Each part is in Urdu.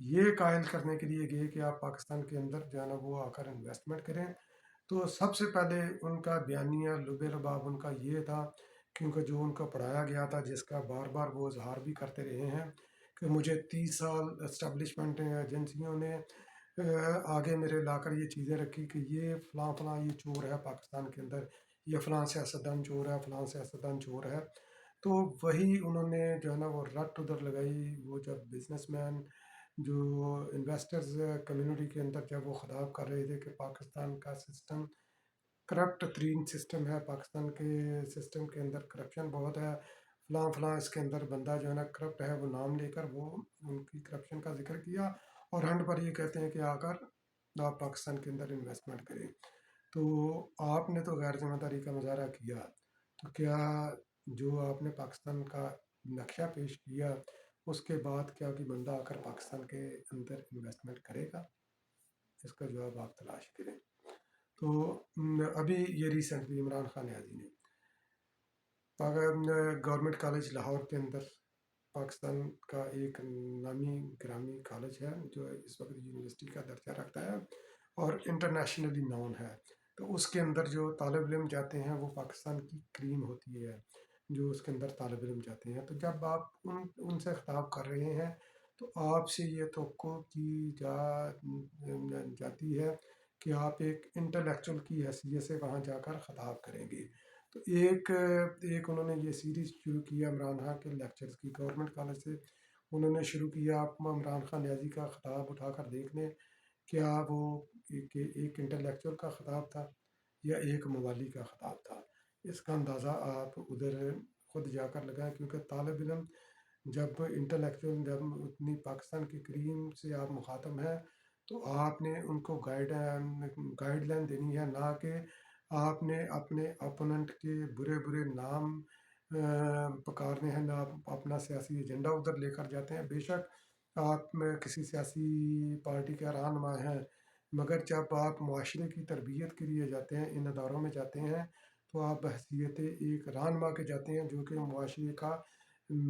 یہ قائل کرنے کے لیے گئے کہ آپ پاکستان کے اندر جو ہے نا وہ آ کر انویسٹمنٹ کریں، تو سب سے پہلے ان کا بیانیہ لب لباب ان کا یہ تھا، کیونکہ جو ان کو پڑھایا گیا تھا، جس کا بار بار وہ اظہار بھی کرتے رہے ہیں کہ مجھے 30 سال اسٹیبلشمنٹ ایجنسیوں نے آگے میرے لا کر یہ چیزیں رکھی کہ یہ فلاں فلاں یہ چور ہے پاکستان کے اندر، یہ فلاں سیاستدان چور ہے، فلاں سیاستدان چور ہے، تو وہی انہوں نے جو ہے نا وہ رٹ ادھر لگائی۔ وہ جب بزنس مین جو انویسٹرز کمیونٹی کے اندر جب وہ خطاب کر رہے تھے کہ پاکستان کا سسٹم کرپٹ ترین سسٹم ہے، پاکستان کے سسٹم کے اندر کرپشن بہت ہے، فلاں فلاں اس کے اندر بندہ جو ہے نا کرپٹ ہے، وہ نام لے کر وہ ان کی کرپشن کا ذکر کیا، اور ہنڈ پر یہ کہتے ہیں کہ آ کر آپ پاکستان کے اندر انویسٹمنٹ کریں۔ تو آپ نے تو غیر ذمہ داری کا مظاہرہ کیا، تو کیا جو آپ نے پاکستان کا نقشہ پیش کیا اس کے بعد کیا کوئی بندہ آ کر پاکستان کے اندر انویسٹمنٹ کرے گا؟ اس کا جواب آپ تلاش کریں۔ تو ابھی یہ ریسنٹلی عمران خان نیازی نے گورنمنٹ کالج لاہور کے اندر، پاکستان کا ایک نامی گرامی کالج ہے جو اس وقت یونیورسٹی کا درجہ رکھتا ہے اور انٹرنیشنلی نون ہے، تو اس کے اندر جو طالب علم جاتے ہیں وہ پاکستان کی کریم ہوتی ہے جو اس کے اندر طالب علم جاتے ہیں۔ تو جب آپ ان سے خطاب کر رہے ہیں تو آپ سے یہ توقع کی جاتی ہے کہ آپ ایک انٹلیکچوئل کی حیثیت سے وہاں جا کر خطاب کریں گے۔ تو ایک انہوں نے یہ سیریز شروع کیا عمران خان کے لیکچرز کی، گورنمنٹ کالج سے انہوں نے شروع کیا آپ عمران خان نیازی کا خطاب اٹھا کر دیکھ لیں، کیا وہ ایک انٹلیکچوئل کا خطاب تھا یا ایک موالی کا خطاب تھا؟ اس کا اندازہ آپ ادھر خود جا کر لگائیں، کیونکہ طالب علم جب انٹلیکچوئل جب اتنی پاکستان کی کریم سے آپ مخاطب ہیں تو آپ نے ان کو گائیڈ لائن دینی ہے، نہ کہ آپ نے اپنے اپوننٹ کے برے برے نام پکارنے ہیں، نہ آپ اپنا سیاسی ایجنڈا ادھر لے کر جاتے ہیں۔ بے شک آپ میں کسی سیاسی پارٹی کا رہنما ہیں، مگر جب آپ معاشرے کی تربیت کے لیے جاتے ہیں، ان اداروں میں جاتے ہیں، تو آپ بحیثیت ایک رہنما کے جاتے ہیں جو کہ معاشرے کا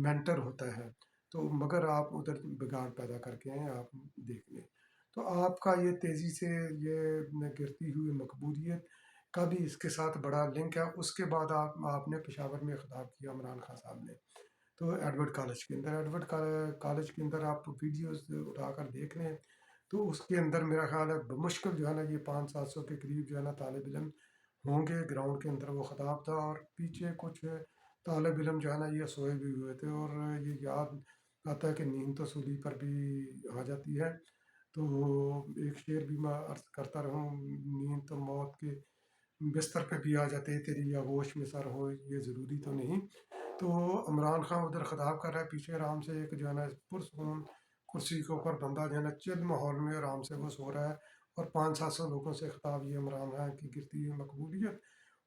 مینٹر ہوتا ہے، تو مگر آپ ادھر بگاڑ پیدا کر کے ہیں، آپ دیکھ لیں۔ تو آپ کا یہ تیزی سے یہ گرتی ہوئی مقبولیت کا بھی اس کے ساتھ بڑا لنک ہے۔ اس کے بعد آپ نے پشاور میں خطاب کیا عمران خان صاحب نے، تو ایڈورڈ کالج کے اندر، ایڈورڈ کالج کے اندر آپ ویڈیوز اٹھا کر دیکھ لیں، تو اس کے اندر میرا خیال ہے بمشکل جو ہے نا یہ 500-700 کے قریب جو ہے نا طالب علم ہوں گے، گراؤنڈ کے اندر وہ خطاب تھا، اور پیچھے کچھ طالب علم جو ہے نا یہ سوئے بھی ہوئے تھے، اور یہ یاد آتا ہے کہ نیند تو سولی پر بھی آ جاتی ہے، تو ایک شعر بھی میں عرض کرتا رہوں، نیند تو موت کے بستر پہ بھی آ جاتے ہیں، تیری آغوش میں سر ہو یہ ضروری تو نہیں۔ تو عمران خان ادھر خطاب کر رہا ہے، پیچھے آرام سے ایک جو ہے نا پرسکون کرسی کے اوپر بندہ جو ہے نا چل ماحول میں آرام سے وہ سو رہا ہے، اور 500-700 لوگوں سے خطاب، یہ عمران خان کی گرتی ہوئی مقبولیت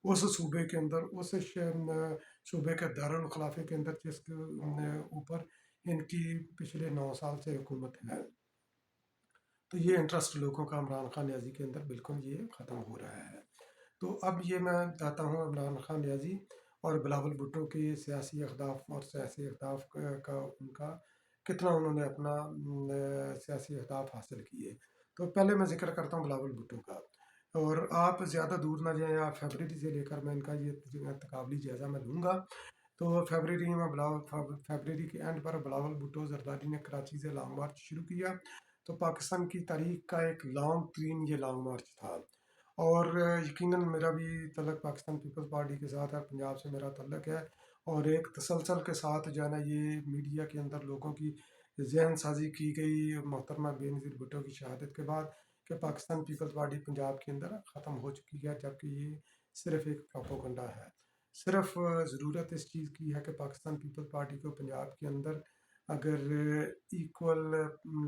اس صوبے کے اندر، اس صوبے کے دارالخلافے کے اندر جس کے اوپر ان کی پچھلے 9 سال سے حکومت ہے، تو یہ انٹرسٹ لوگوں کا عمران خان نیازی کے اندر بالکل یہ ختم ہو رہا ہے۔ تو اب یہ میں چاہتا ہوں عمران خان نیازی اور بلاول بھٹو کے سیاسی اہداف اور سیاسی اہداف کا ان کا کتنا انہوں نے اپنا سیاسی اہداف حاصل کیے۔ تو پہلے میں ذکر کرتا ہوں بلاول بھٹو کا، اور آپ زیادہ دور نہ جائیں، آپ فیبرری سے لے کر میں ان کا یہ تقابلی جائزہ میں لوں گا۔ تو فیبرری کے اینڈ پر بلاول بھٹو زرداری نے کراچی سے لانگ مارچ شروع کیا، تو پاکستان کی تاریخ کا ایک لانگ ترین یہ لانگ مارچ تھا، اور یقیناً میرا بھی تعلق پاکستان پیپلز پارٹی کے ساتھ ہے، پنجاب سے میرا تعلق ہے، اور ایک تسلسل کے ساتھ جو ہے نا یہ میڈیا کے اندر لوگوں کی ذہن سازی کی گئی محترمہ بے نظیر بھٹو کی شہادت کے بعد کہ پاکستان پیپلز پارٹی پنجاب کے اندر ختم ہو چکی ہے، جبکہ یہ صرف ایک پروپیگنڈا ہے۔ صرف ضرورت اس چیز کی ہے کہ پاکستان پیپلز پارٹی کو پنجاب کے اندر اگر ایکول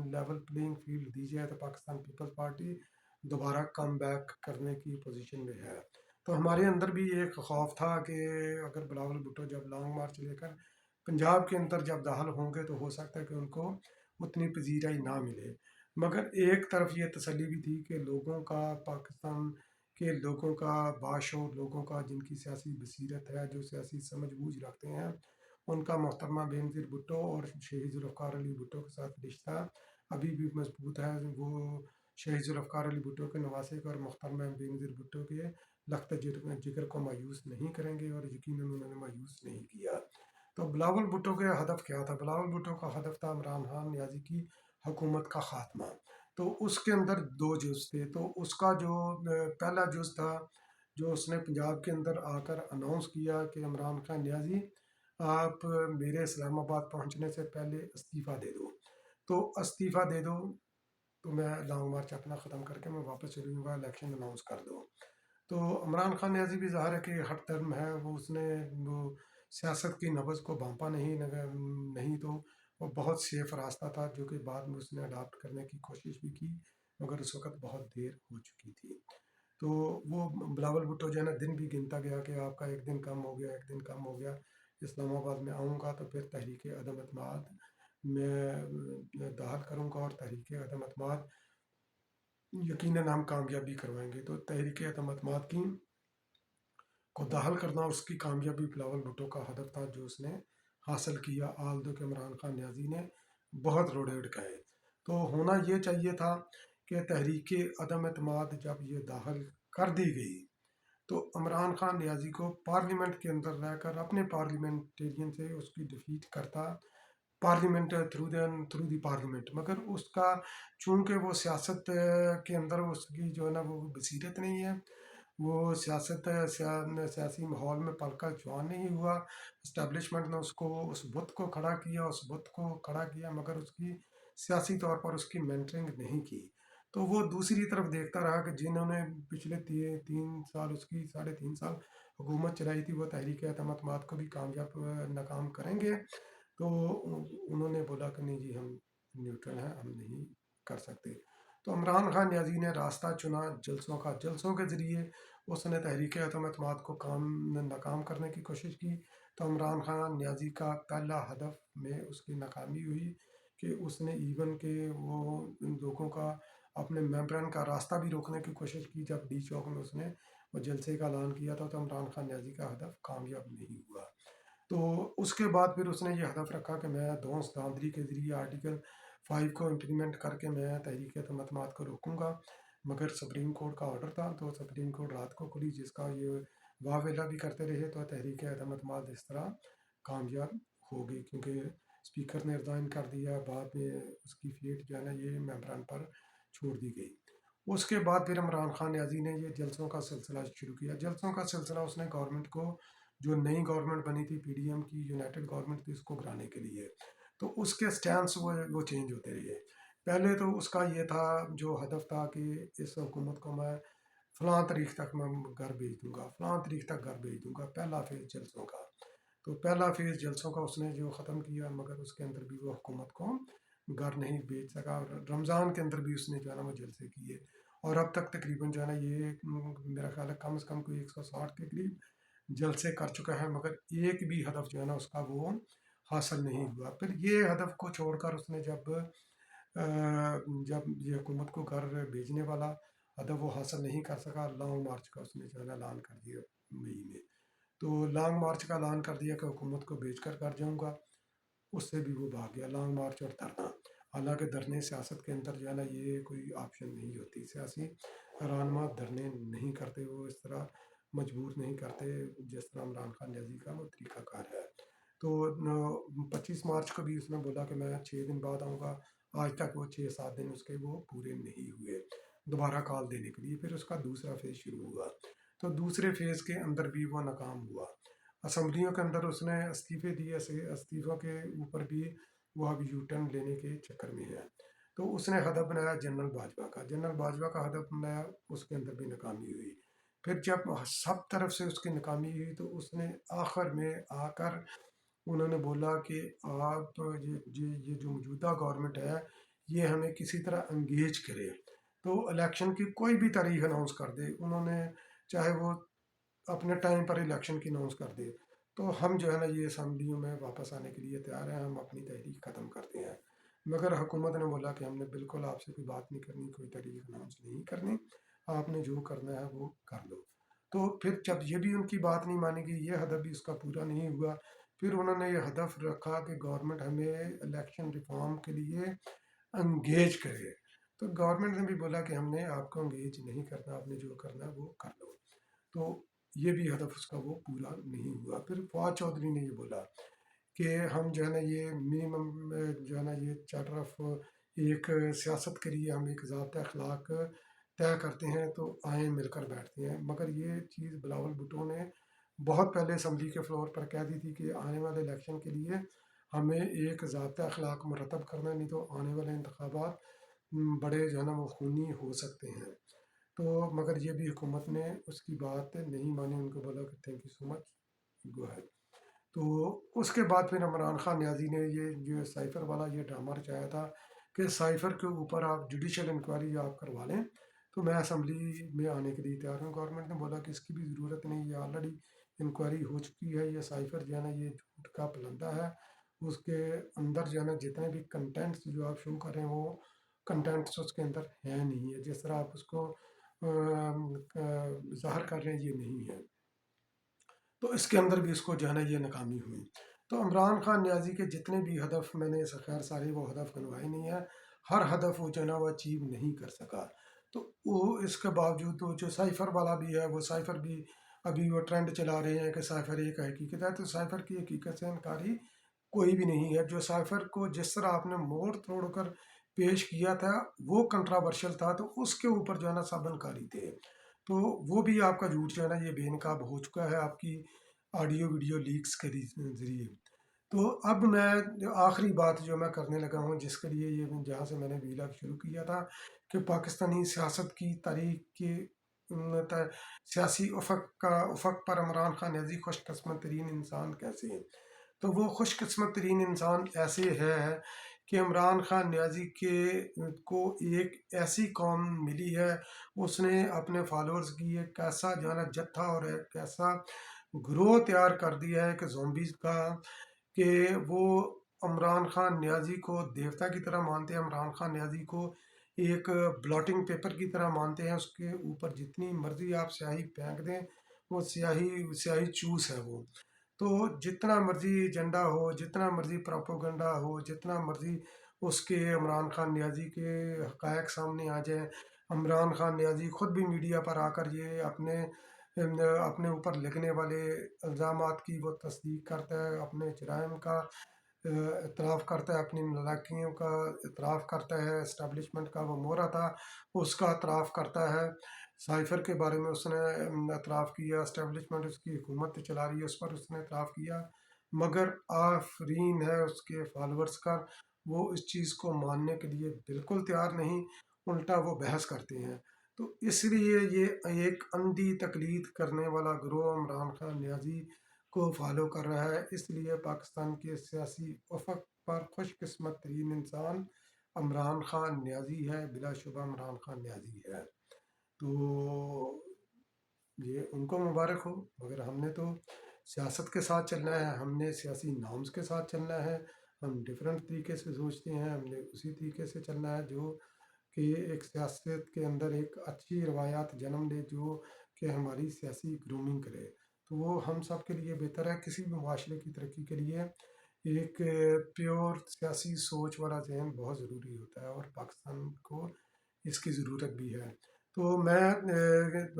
لیول پلینگ فیلڈ دی جائے تو پاکستان پیپلز پارٹی دوبارہ کم بیک کرنے کی پوزیشن میں ہے۔ تو ہمارے اندر بھی ایک خوف تھا کہ اگر بلاول بھٹو جب لانگ مارچ لے کر پنجاب کے اندر جب داخل ہوں گے تو ہو سکتا ہے کہ ان کو اتنی پذیرائی نہ ملے، مگر ایک طرف یہ تسلی بھی تھی کہ لوگوں کا، پاکستان کے لوگوں کا، باشعور لوگوں کا جن کی سیاسی بصیرت ہے، جو سیاسی سمجھ بوجھ رکھتے ہیں، ان کا محترمہ بے نظیر بھٹو اور شہید ذوالفقار علی بھٹو کے ساتھ رشتہ ابھی بھی مضبوط ہے، وہ شہید ذوالفقار علی بھٹو کے نواسے اور محترمہ بینظیر بھٹو کے لخت جگر کو مایوس نہیں کریں گے، اور یقیناً انہوں نے مایوس نہیں کیا۔ تو بلاول بھٹو کا ہدف کیا تھا؟ بلاول بھٹو کا ہدف تھا عمران خان نیازی کی حکومت کا خاتمہ۔ تو اس کے اندر دو جز تھے، تو اس کا جو پہلا جز تھا، جو اس نے پنجاب کے اندر آ کر اناؤنس کیا کہ عمران خان نیازی آپ میرے اسلام آباد پہنچنے سے پہلے استعفیٰ دے دو، تو استعفیٰ دے دو تو میں لانگ مارچ اپنا ختم کر کے میں واپس چلوں گا، الیکشن اناؤنس کر دو۔ تو عمران خان نیازی بھی ظاہر ہے کہ ہٹ درم ہے، وہ اس نے وہ سیاست کی نبض کو بھانپا نہیں تو وہ بہت سیف راستہ تھا، جو کہ بعد میں اس نے اڈاپٹ کرنے کی کوشش بھی کی، مگر اس وقت بہت دیر ہو چکی تھی۔ تو وہ بلاول بھٹو جو ہے نا دن بھی گنتا گیا کہ آپ کا ایک دن کم ہو گیا، ایک دن کم ہو گیا، اسلام آباد میں آؤں گا تو پھر تحریک عدم اعتماد میں داخل کروں گا، اور تحریک عدم اعتماد یقیناً ہم کامیابی کروائیں گے۔ تو تحریک عدم اعتماد کی کو داخل کرنا اس کی کامیابی بلاول بھٹو کا ہدف تھا، جو اس نے حاصل کیا، آلدو کہ عمران خان نیازی نے بہت روڑے اٹکائے۔ تو ہونا یہ چاہیے تھا کہ تحریک عدم اعتماد جب یہ داخل کر دی گئی تو عمران خان نیازی کو پارلیمنٹ کے اندر رہ کر اپنے پارلیمنٹیرین سے اس کی ڈیفیٹ کرتا، پارلیمنٹ تھرو دی پارلیمنٹ، مگر اس کا چونکہ وہ سیاست کے اندر اس کی جو ہے نا وہ بصیرت نہیں ہے، وہ سیاسی ماحول میں پل کر جوان نہیں ہوا، اسٹیبلشمنٹ نے اس کو اس بت کو کھڑا کیا، اس بت کو کھڑا کیا، مگر اس کی سیاسی طور پر اس کی مینٹرنگ نہیں کی۔ تو وہ دوسری طرف دیکھتا رہا کہ جنہوں نے پچھلے 3 سال اس کی 3.5 سال حکومت چلائی تھی، وہ تحریک عدم اعتماد کو بھی کامیاب ناکام کریں گے، تو انہوں نے بولا کہ نہیں جی ہم نیوٹرل ہیں، ہم نہیں کر سکتے۔ تو عمران خان نیازی نے راستہ چنا جلسوں کا، جلسوں کے ذریعے اس نے تحریک عدم اعتماد کو ناکام کرنے کی کوشش کی۔ تو عمران خان نیازی کا پہلا ہدف میں اس کی ناکامی ہوئی کہ اس نے ایون کہ وہ ان لوگوں کا اپنے ممبران کا راستہ بھی روکنے کی کوشش کی۔ جب ڈی چوک میں اس نے وہ جلسے کا اعلان کیا تھا تو عمران خان نیازی کا ہدف کامیاب نہیں ہوا۔ تو اس کے بعد پھر اس نے یہ ہدف رکھا کہ میں دھونس دھاندلی کے ذریعے آرٹیکل 5 کو امپلیمنٹ کر کے میں تحریک عدم اعتماد کو روکوں گا، مگر سپریم کورٹ کا آرڈر تھا، تو سپریم کورٹ رات کو کھلی، جس کا یہ واہ ویلا بھی کرتے رہے، تو تحریک عدم اعتماد اس طرح کامیاب ہو گئی، کیونکہ اسپیکر نے ریزائن کر دیا، بعد میں اس کی فیٹ جو ہے نا یہ ممبران پر چھوڑ دی گئی۔ اس کے بعد پھر عمران خان نیازی نے یہ جلسوں کا سلسلہ شروع کیا۔ جلسوں کا سلسلہ اس نے گورنمنٹ کو، جو نئی گورنمنٹ بنی تھی پی ڈی ایم کی، یونائٹڈ گورنمنٹ تھی، اس کو گرانے کے لیے، تو اس کے سٹینس وہ چینج ہوتے رہے۔ پہلے تو اس کا یہ تھا، جو ہدف تھا کہ اس حکومت کو میں فلاں تاریخ تک میں گھر بھیج دوں گا، فلاں تاریخ تک گھر بھیج دوں گا، پہلا فیز جلسوں کا۔ تو پہلا فیز جلسوں کا اس نے جو ختم کیا، مگر اس کے اندر بھی وہ حکومت کو گھر نہیں بھیج سکا، اور رمضان کے اندر بھی اس نے جو ہے نا وہ جلسے کیے، اور اب تک تقریباً جو ہے نا یہ میرا خیال ہے کم سے کم کوئی 160 کے قریب جلسے کر چکا ہے، مگر ایک بھی ہدف جو ہے نا اس کا وہ حاصل نہیں ہوا۔ پھر یہ ہدف کو چھوڑ کر اس نے جب یہ حکومت کو گھر بھیجنے والا ہدف وہ حاصل نہیں کر سکا، لانگ مارچ کا اس نے جو ہے نا اعلان کر دیا مئی میں۔ تو لانگ مارچ کا اعلان کر دیا کہ حکومت کو بھیج کر گھر جاؤں گا، اس سے بھی وہ بھاگ گیا، لانگ مارچ اور دھرنا۔ حالانکہ دھرنے سیاست کے اندر جو ہے نا یہ کوئی آپشن نہیں ہوتی، سیاسی رہنما دھرنے نہیں کرتے، وہ اس طرح مجبور نہیں کرتے جس طرح عمران خان نیازی کا وہ طریقہ کار ہے۔ تو 25 مارچ کو بھی اس نے بولا کہ میں 6 دن بعد آؤں گا، آج تک وہ 6-7 دن اس کے وہ پورے نہیں ہوئے دوبارہ کال دینے کے لیے۔ پھر اس کا دوسرا فیز شروع ہوا، تو دوسرے فیز کے اندر بھی وہ ناکام ہوا۔ اسمبلیوں کے اندر اس نے استعفے دیے، استعفوں کے اوپر بھی وہ اب یو ٹرن لینے کے چکر میں ہے۔ تو اس نے ہدف بنایا جنرل باجوہ کا، جنرل باجوہ کا ہدف بنایا، اس کے اندر بھی ناکامی ہوئی۔ پھر جب سب طرف سے اس کی ناکامی ہوئی تو اس نے آخر میں آ کر انہوں نے بولا کہ آپ یہ جو موجودہ گورنمنٹ ہے یہ ہمیں کسی طرح انگیج کرے، تو الیکشن کی کوئی بھی تاریخ اناؤنس کر دے، انہوں نے چاہے وہ اپنے ٹائم پر الیکشن کی اناؤنس کر دے، تو ہم جو ہے نا یہ اسمبلیوں میں واپس آنے کے لیے تیار ہیں، ہم اپنی تحریک ختم کرتے ہیں۔ مگر حکومت نے بولا کہ ہم نے بالکل آپ سے کوئی بات نہیں کرنی، کوئی تحریک اناؤنس نہیں کرنی، آپ نے جو کرنا ہے وہ کر لو۔ تو پھر جب یہ بھی ان کی بات نہیں مانی گئی، یہ ہدف بھی اس کا پورا نہیں ہوا، پھر انہوں نے یہ ہدف رکھا کہ گورنمنٹ ہمیں الیکشن ریفارم کے لیے انگیج کرے. تو گورنمنٹ نے بھی بولا کہ ہم نے آپ کو انگیج نہیں کرنا، آپ نے جو کرنا ہے وہ کر لو. تو یہ بھی ہدف اس کا وہ پورا نہیں ہوا. پھر فواد چودھری نے یہ بولا کہ ہم جو ہے نا یہ منیمم جو ہے نا یہ چارٹر آف ایک سیاست کے لیے ہم ایک ضابطۂ اخلاق طے کرتے ہیں تو آئیں مل کر بیٹھتے ہیں. مگر یہ چیز بلاول بھٹو نے بہت پہلے اسمبلی کے فلور پر کہہ دی تھی کہ آنے والے الیکشن کے لیے ہمیں ایک ضابطۂ اخلاق مرتب کرنا ہے، نہیں تو آنے والے انتخابات بڑے جو ہے نا وہ خونی ہو سکتے ہیں. تو مگر یہ بھی حکومت نے اس کی بات نہیں مانی، ان کو بولا کہ تھینک یو سو مچ، گو ہے. تو اس کے بعد پھر عمران خان نیازی نے یہ جو سائفر والا یہ ڈرامہ رچایا تھا کہ سائفر کے اوپر آپ جوڈیشل انکوائری آپ کروا لیں تو میں اسمبلی میں آنے کے لیے تیار ہوں. گورنمنٹ نے بولا کہ اس کی بھی ضرورت نہیں، یہ آلریڈی انکوائری ہو چکی ہے. یہ سائفر جو ہے نا یہ جھوٹ کا پلندہ ہے. اس کے اندر جو ہے نا جتنے بھی کنٹینٹس جو آپ شو کر رہے ہیں وہ کنٹینٹس اس کے اندر ہے نہیں ہے. جس طرح آپ اس کو ظاہر کر رہے ہیں یہ نہیں ہے. تو اس کے اندر بھی اس کو جو ہے نا یہ ناکامی ہوئی. تو عمران خان نیازی کے جتنے بھی ہدف میں نے خیر سارے وہ ہدف گنوائے نہیں ہیں، ہر ہدف وہ جو ہے نا وہ اچیو نہیں کر سکا. تو وہ اس کے باوجود تو جو سائفر والا بھی ہے وہ سائفر بھی ابھی وہ ٹرینڈ چلا رہے ہیں کہ سائفر ایک حقیقت ہے. تو سائفر کی حقیقت سے انکاری کوئی بھی نہیں ہے. جو سائفر کو جس طرح آپ نے موڑ توڑ کر پیش کیا تھا وہ کنٹراورشل تھا، تو اس کے اوپر جو ہے نا سب انکاری تھے. تو وہ بھی آپ کا جھوٹ جو ہے نا یہ بے نقاب ہو چکا ہے آپ کی آڈیو ویڈیو لیکس کے ذریعے. تو اب میں جو آخری بات جو میں کرنے لگا ہوں جس کے لیے یہ جہاں سے میں نے ویلاگ شروع کیا تھا کہ پاکستانی سیاست کی تاریخ کے سیاسی افق پر عمران خان نیازی خوش قسمت ترین انسان کیسے ہیں. تو وہ خوش قسمت ترین انسان ایسے ہے کہ عمران خان نیازی کو ایک ایسی قوم ملی ہے، اس نے اپنے فالورز کی ایک ایسا جو ہے نا جتھا اور ایک ایسا گروہ تیار کر دیا ہے کہ زومبیز کا، کہ وہ عمران خان نیازی کو دیوتا کی طرح مانتے ہیں. عمران خان نیازی کو ایک بلاٹنگ پیپر کی طرح مانتے ہیں. اس کے اوپر جتنی مرضی آپ سیاہی پھینک دیں وہ سیاہی چوس ہے وہ. تو جتنا مرضی ایجنڈا ہو، جتنا مرضی پروپوگنڈا ہو، جتنا مرضی اس کے عمران خان نیازی کے حقائق سامنے آ جائیں، عمران خان نیازی خود بھی میڈیا پر آ کر یہ اپنے اوپر لگنے والے الزامات کی وہ تصدیق کرتا ہے، اپنے جرائم کا اعتراف کرتا ہے، اپنی نالاکیوں کا اعتراف کرتا ہے، اسٹیبلشمنٹ کا وہ مورا تھا اس کا اعتراف کرتا ہے. سائفر کے بارے میں اس نے اعتراف کیا، اسٹیبلشمنٹ اس کی حکومت چلا رہی ہے اس پر اس نے اعتراف کیا. مگر آفرین ہے اس کے فالورز کا، وہ اس چیز کو ماننے کے لیے بالکل تیار نہیں، الٹا وہ بحث کرتے ہیں. تو اس لیے یہ ایک اندھی تقلید کرنے والا گروہ عمران خان نیازی کو فالو کر رہا ہے. اس لیے پاکستان کے سیاسی افق پر خوش قسمت ترین انسان عمران خان نیازی ہے، بلا شبہ عمران خان نیازی ہے. تو یہ ان کو مبارک ہو. مگر ہم نے تو سیاست کے ساتھ چلنا ہے، ہم نے سیاسی نامز کے ساتھ چلنا ہے. ہم ڈفرینٹ طریقے سے سوچتے ہیں، ہم نے اسی طریقے سے چلنا ہے جو کہ ایک سیاست کے اندر ایک اچھی روایات جنم دے، جو کہ ہماری سیاسی گرومنگ کرے. تو وہ ہم سب کے لیے بہتر ہے. کسی بھی معاشرے کی ترقی کے لیے ایک پیور سیاسی سوچ والا ذہن بہت ضروری ہوتا ہے، اور پاکستان کو اس کی ضرورت بھی ہے. تو میں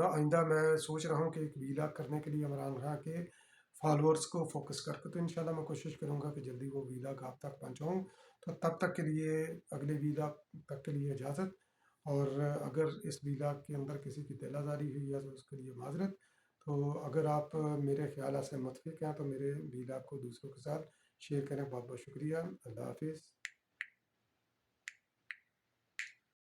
آئندہ میں سوچ رہا ہوں کہ ایک ویلاگ کرنے کے لیے عمران خان کے فالورز کو فوکس کر کے، تو انشاءاللہ میں کوشش کروں گا کہ جلدی وہ ویلاگ آپ تک پہنچاؤں. تو تب تک کے لیے اگلے ویلاگ تک کے لیے اجازت. اور اگر اس ویلاگ کے اندر کسی کی دل آزاری ہوئی ہے تو اس کے لیے معذرت. تو اگر آپ میرے خیالات سے متفق ہیں تو میرے ویلاگ کو دوسروں کے ساتھ شیئر کریں. بہت بہت شکریہ. اللہ حافظ.